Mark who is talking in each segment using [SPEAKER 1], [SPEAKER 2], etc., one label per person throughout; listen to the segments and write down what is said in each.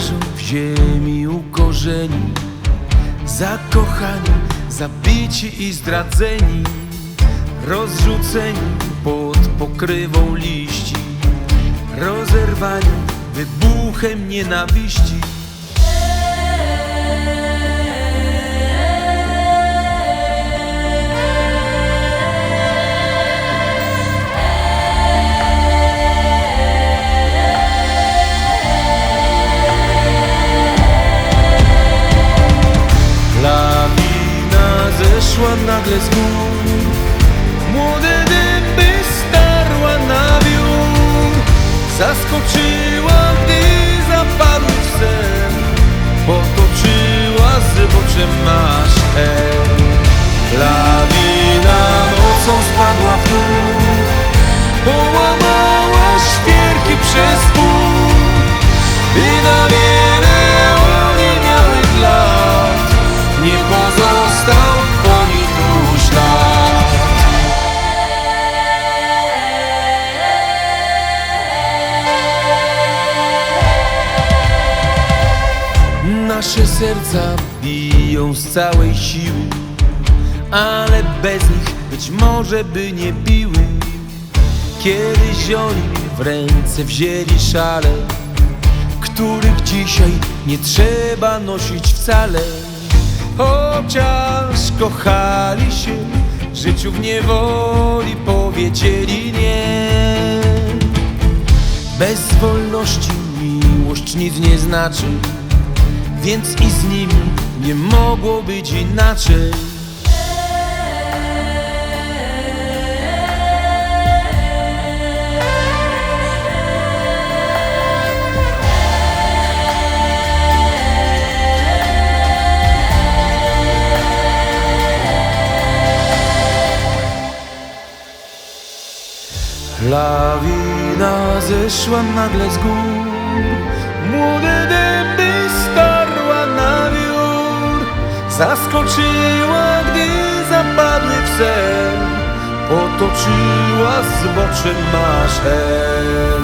[SPEAKER 1] leżą w ziemi ukorzeni, zakochani, zabici i zdradzeni, rozrzuceni pod pokrywą liści, rozerwani wybuchem nienawiści. Lawina zeszła nagle z gór, młode dęby starła na wiór, zaskoczyła, gdy zapadły w sen, potoczyła zboczem nasz hen. Lawina nocą spadła w dół, połamała świerki przez pół, by na wiele oniemiałych lat nie pozostał po nich tu ślad. Nasze serca biją z całej siły, ale bez nich być może by nie biły. Kiedyś oni w ręce wzięli szale, których dzisiaj nie trzeba nosić wcale. Chociaż kochali się, życiu w niewoli powiedzieli nie. Bez wolności miłość nic nie znaczy, więc i z nimi nie mogło być inaczej. Lawina zeszła nagle z gór, młode dęby starła na wiór, zaskoczyła, gdy zapadły w sen, potoczyła zboczem nasz hen.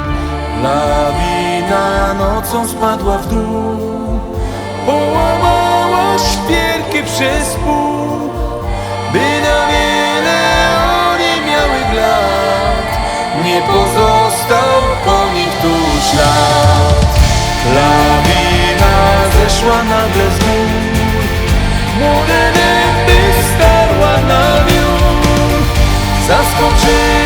[SPEAKER 1] Lawina nocą spadła w dół, połamała świerki przez pół, by na wiele oniemiałych lat nie pozostał po nich tu ślad. Lawina zeszła nagle z gór, młode dęby starła na wiór, zaskoczyła,